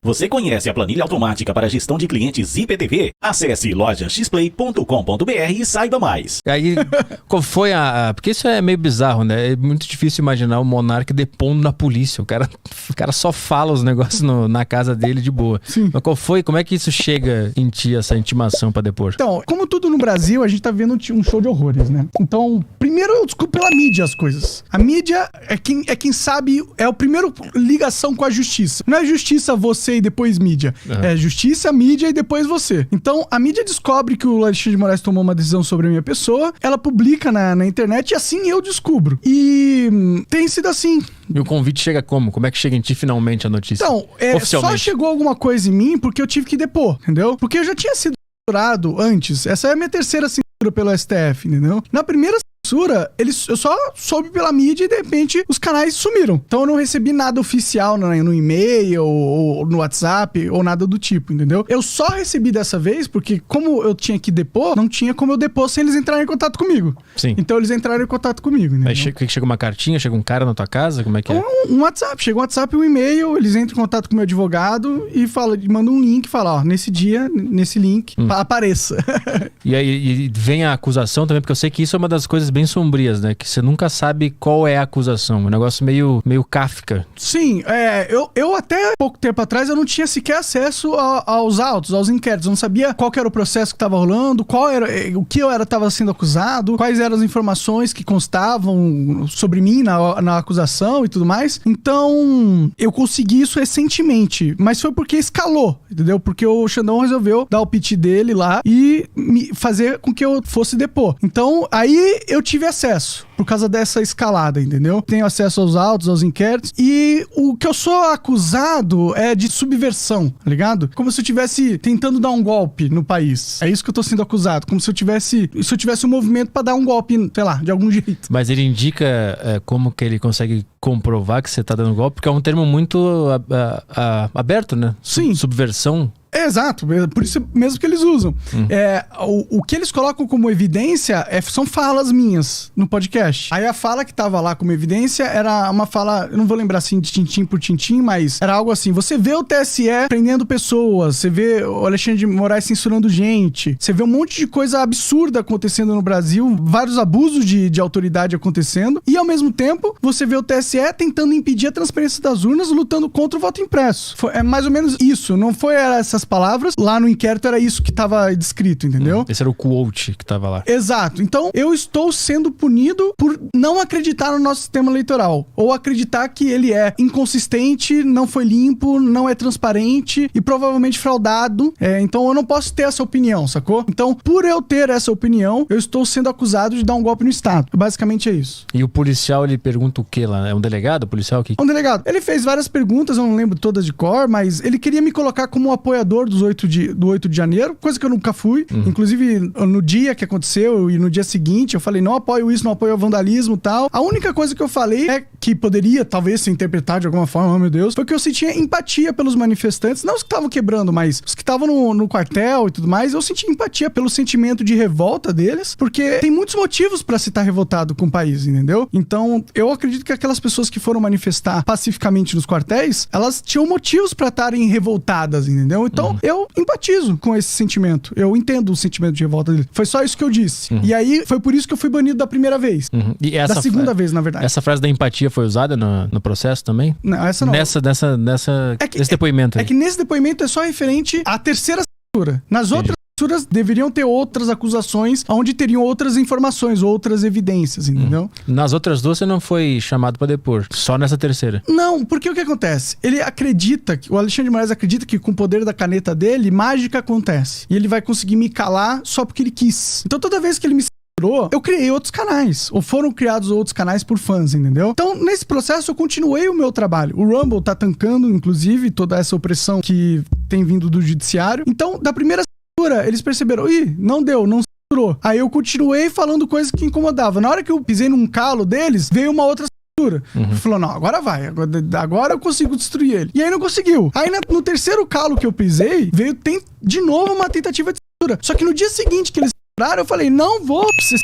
Você conhece a planilha automática para gestão de clientes IPTV? Acesse lojaxplay.com.br e saiba mais. Aí, qual foi porque isso é meio bizarro, né? É muito difícil imaginar o monarca depondo na polícia. O cara só fala os negócios na casa dele de boa. Sim. Mas como é que isso chega em ti, essa intimação pra depor? Então, como tudo no Brasil, a gente tá vendo um show de horrores, né? Então, primeiro eu desculpo pela mídia as coisas. A mídia é quem sabe, é o primeiro ligação com a justiça. Não é justiça você e depois mídia. Uhum. É justiça, mídia e depois você. Então, a mídia descobre que o Alexandre de Moraes tomou uma decisão sobre a minha pessoa, ela publica na internet e assim eu descubro. E tem sido assim. E o convite chega como? Como é que chega em ti finalmente a notícia? Então, só chegou alguma coisa em mim porque eu tive que depor, entendeu? Porque eu já tinha sido censurado antes. Essa é a minha terceira censura pelo STF, entendeu? Na primeira censura, eu só soube pela mídia e de repente os canais sumiram. Então eu não recebi nada oficial no e-mail ou no WhatsApp ou nada do tipo, entendeu? Eu só recebi dessa vez porque como eu tinha que depor, não tinha como eu depor sem eles entrarem em contato comigo. Sim. Então eles entraram em contato comigo, entendeu? Aí chega uma cartinha, chega um cara na tua casa, como é que é? Um WhatsApp, chega um WhatsApp, um e-mail, eles entram em contato com o meu advogado e manda um link e fala, ó, nesse dia, nesse link, apareça. E aí vem a acusação também, porque eu sei que isso é uma das coisas bem sombrias, né? Que você nunca sabe qual é a acusação. Um negócio meio Kafka. Sim, eu até pouco tempo atrás eu não tinha sequer acesso aos autos, aos inquéritos. Eu não sabia qual que era o processo que estava rolando, o que eu estava sendo acusado, quais eram as informações que constavam sobre mim na acusação e tudo mais. Então, eu consegui isso recentemente, mas foi porque escalou, entendeu? Porque o Xandão resolveu dar o pitch dele lá e fazer com que eu fosse depor. Então, aí eu tive acesso, por causa dessa escalada, entendeu? Tenho acesso aos autos, aos inquéritos, e o que eu sou acusado é de subversão, tá ligado? Como se eu estivesse tentando dar um golpe no país. É isso que eu tô sendo acusado, como se eu tivesse um movimento pra dar um golpe, sei lá, de algum jeito. Mas ele indica como que ele consegue comprovar que você tá dando golpe, porque é um termo muito aberto, né? Sim. Subversão. Exato, por isso mesmo que eles usam. O que eles colocam como evidência são falas minhas no podcast. Aí a fala que tava lá como evidência era uma fala, eu não vou lembrar assim de tintim por tintim, mas era algo assim: você vê o TSE prendendo pessoas, você vê o Alexandre de Moraes censurando gente, você vê um monte de coisa absurda acontecendo no Brasil, vários abusos de autoridade acontecendo, e ao mesmo tempo você vê o TSE tentando impedir a transparência das urnas, lutando contra o voto impresso. É mais ou menos isso, não foi essas palavras, lá no inquérito era isso que estava descrito, entendeu? Esse era o quote que tava lá. Exato. Então, eu estou sendo punido por não acreditar no nosso sistema eleitoral, ou acreditar que ele é inconsistente, não foi limpo, não é transparente e provavelmente fraudado. Então, eu não posso ter essa opinião, sacou? Então, por eu ter essa opinião, eu estou sendo acusado de dar um golpe no Estado. Basicamente é isso. E o policial, ele pergunta o quê lá? É um delegado, policial? Um delegado. Ele fez várias perguntas, eu não lembro todas de cor, mas ele queria me colocar como apoiador do 8 de janeiro, coisa que eu nunca fui. Inclusive, no dia que aconteceu e no dia seguinte, eu falei, não apoio isso, não apoio o vandalismo e tal. A única coisa que eu falei que poderia, talvez, ser interpretado de alguma forma, oh meu Deus, foi que eu sentia empatia pelos manifestantes, não os que estavam quebrando, mas os que estavam no quartel e tudo mais. Eu senti empatia pelo sentimento de revolta deles, porque tem muitos motivos pra se estar revoltado com o país, entendeu? Então, eu acredito que aquelas pessoas que foram manifestar pacificamente nos quartéis, elas tinham motivos pra estarem revoltadas, entendeu? Então, eu empatizo com esse sentimento. Eu entendo o sentimento de revolta dele. Foi só isso que eu disse. E aí, foi por isso que eu fui banido da primeira vez. E da segunda vez, na verdade. Essa frase da empatia foi usada no processo também? Não, essa não. Nesse depoimento aí. É que nesse depoimento é só referente à terceira censura. Nas outras censuras deveriam ter outras acusações, onde teriam outras informações, outras evidências, entendeu? Nas outras duas você não foi chamado pra depor, só nessa terceira. Não, porque o que acontece? Ele acredita, o Alexandre de Moraes acredita que com o poder da caneta dele, mágica acontece. E ele vai conseguir me calar só porque ele quis. Então toda vez que ele me censurou, eu criei outros canais, ou foram criados outros canais por fãs, entendeu? Então, nesse processo, eu continuei o meu trabalho. O Rumble tá tancando, inclusive, toda essa opressão que tem vindo do judiciário. Então, da primeira censura, eles perceberam, não deu, não censurou. Aí eu continuei falando coisas que incomodavam. Na hora que eu pisei num calo deles, veio uma outra censura. Falou, não, agora vai, agora eu consigo destruir ele. E aí não conseguiu. Aí no terceiro calo que eu pisei, veio de novo uma tentativa de censura. Só que no dia seguinte que eles censuraram, eu falei, não vou ser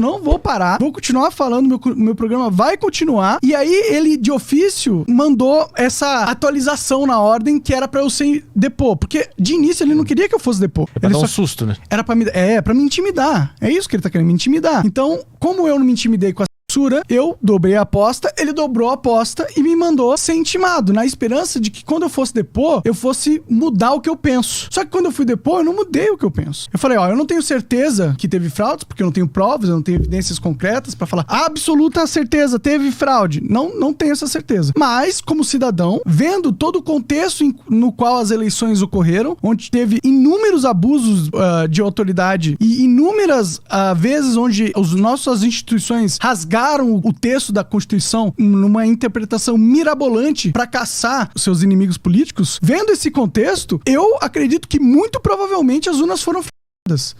não vou parar, vou continuar falando, meu programa vai continuar. E aí ele, de ofício, mandou essa atualização na ordem que era pra eu ser depor. Porque de início ele não queria que eu fosse depor. Pra dar um susto, né? Era pra me intimidar. É isso que ele tá querendo, me intimidar. Então, como eu não me intimidei com a censura, eu dobrei a aposta, ele dobrou a aposta e me mandou ser intimado, na esperança de que quando eu fosse depor, eu fosse mudar o que eu penso. Só que quando eu fui depor, eu não mudei o que eu penso. Eu falei, eu não tenho certeza que teve fraudes, porque eu não tenho provas, eu não tenho evidências concretas pra falar absoluta certeza, teve fraude. Não tenho essa certeza. Mas, como cidadão, vendo todo o contexto no qual as eleições ocorreram, onde teve inúmeros abusos de autoridade e inúmeras vezes onde nossas instituições rasgaram o texto da Constituição numa interpretação mirabolante para caçar os seus inimigos políticos, vendo esse contexto, eu acredito que muito provavelmente as urnas foram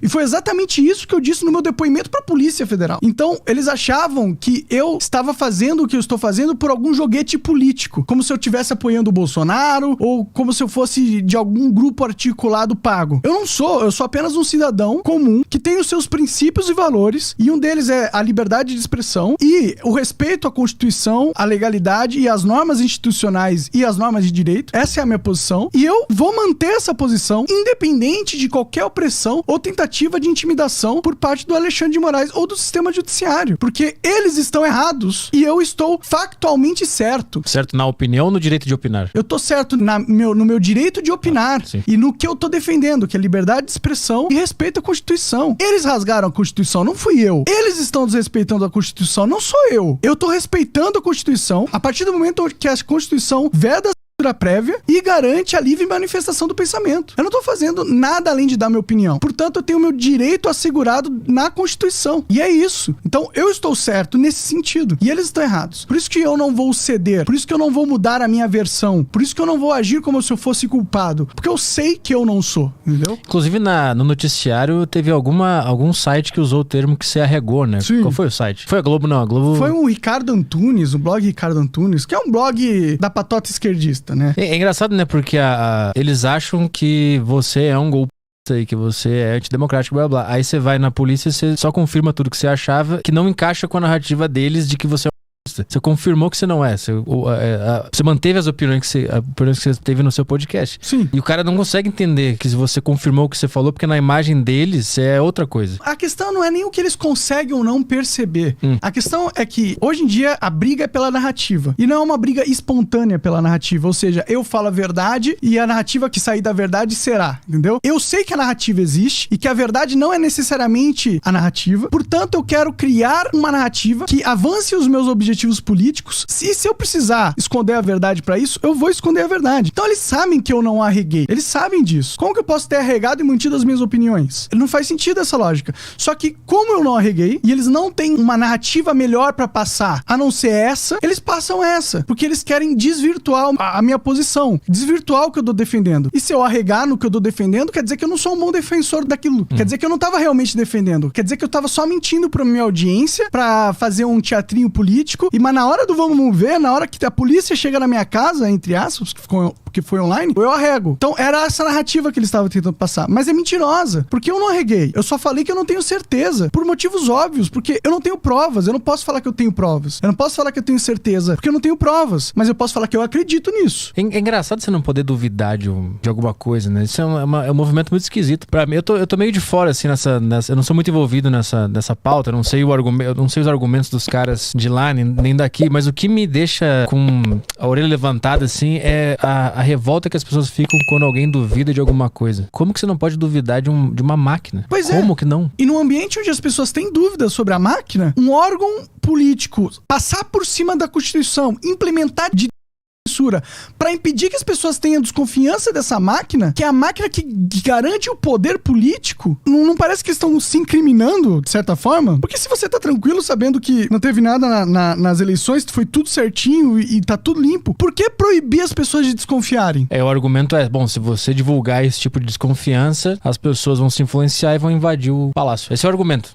e foi exatamente isso que eu disse no meu depoimento pra Polícia Federal. Então, eles achavam que eu estava fazendo o que eu estou fazendo por algum joguete político, como se eu estivesse apoiando o Bolsonaro ou como se eu fosse de algum grupo articulado pago. Eu sou apenas um cidadão comum que tem os seus princípios e valores, e um deles é a liberdade de expressão e o respeito à Constituição, à legalidade e às normas institucionais e às normas de direito. Essa é a minha posição, e eu vou manter essa posição independente de qualquer opressão ou tentativa de intimidação por parte do Alexandre de Moraes ou do sistema judiciário, porque eles estão errados e eu estou factualmente certo. Certo na opinião ou no direito de opinar? Eu tô certo no meu direito de opinar e no que eu tô defendendo, que é liberdade de expressão e respeito à Constituição. Eles rasgaram a Constituição, não fui eu. Eles estão desrespeitando a Constituição, não sou eu. Eu tô respeitando a Constituição a partir do momento que a Constituição veda prévia e garante a livre manifestação do pensamento. Eu não tô fazendo nada além de dar minha opinião. Portanto, eu tenho meu direito assegurado na Constituição. E é isso. Então, eu estou certo nesse sentido. E eles estão errados. Por isso que eu não vou ceder. Por isso que eu não vou mudar a minha versão. Por isso que eu não vou agir como se eu fosse culpado. Porque eu sei que eu não sou. Entendeu? Inclusive, no noticiário, teve algum site que usou o termo que você arregou, né? Sim. Qual foi o site? Foi a Globo? Não, a Globo... Foi o Ricardo Antunes, o blog Ricardo Antunes, que é um blog da patota esquerdista, né? É engraçado, né? Porque eles acham que você é um golpista e que você é antidemocrático, blá blá. Aí você vai na polícia e você só confirma tudo que você achava, que não encaixa com a narrativa deles de que você é um golpista. Você confirmou que você não é. Você manteve as opiniões que você teve no seu podcast. Sim. E o cara não consegue entender que se você confirmou o que você falou, porque na imagem deles você é outra coisa. A questão não é nem o que eles conseguem ou não perceber. A questão é que, hoje em dia, a briga é pela narrativa. E não é uma briga espontânea pela narrativa. Ou seja, eu falo a verdade e a narrativa que sair da verdade será. Entendeu? Eu sei que a narrativa existe e que a verdade não é necessariamente a narrativa. Portanto, eu quero criar uma narrativa que avance os meus objetivos políticos. Se eu precisar esconder a verdade pra isso, eu vou esconder a verdade. Então eles sabem que eu não arreguei. Eles sabem disso. Como que eu posso ter arregado e mantido as minhas opiniões? Não faz sentido essa lógica. Só que como eu não arreguei e eles não têm uma narrativa melhor pra passar, a não ser essa, eles passam essa. Porque eles querem desvirtuar a minha posição. Desvirtuar o que eu tô defendendo. E se eu arregar no que eu tô defendendo, quer dizer que eu não sou um bom defensor daquilo. Quer dizer que eu não tava realmente defendendo. Quer dizer que eu tava só mentindo pra minha audiência, pra fazer um teatrinho político. Mas na hora do vamos ver, na hora que a polícia chega na minha casa, entre aspas, que foi online, eu arrego. Então era essa narrativa que eles estavam tentando passar. Mas é mentirosa, porque eu não arreguei. Eu só falei que eu não tenho certeza, por motivos óbvios, porque eu não tenho provas. Eu não posso falar que eu tenho provas. Eu não posso falar que eu tenho certeza, porque eu não tenho provas. Mas eu posso falar que eu acredito nisso. É engraçado você não poder duvidar de alguma coisa, né? Isso é um movimento muito esquisito. Pra mim, eu tô meio de fora, assim, eu não sou muito envolvido nessa pauta, eu não sei os argumentos dos caras de lá, nem daqui, mas o que me deixa com a orelha levantada, assim, é a revolta que as pessoas ficam quando alguém duvida de alguma coisa. Como que você não pode duvidar de uma máquina? Pois Como que não? E num ambiente onde as pessoas têm dúvidas sobre a máquina, um órgão político passar por cima da Constituição, implementar de censura para impedir que as pessoas tenham desconfiança dessa máquina, que é a máquina que garante o poder político, não parece que estão se incriminando, de certa forma? Porque se você tá tranquilo sabendo que não teve nada nas eleições, foi tudo certinho e tá tudo limpo, por que proibir as pessoas de desconfiarem? O argumento é, bom, se você divulgar esse tipo de desconfiança, as pessoas vão se influenciar e vão invadir o palácio. Esse é o argumento.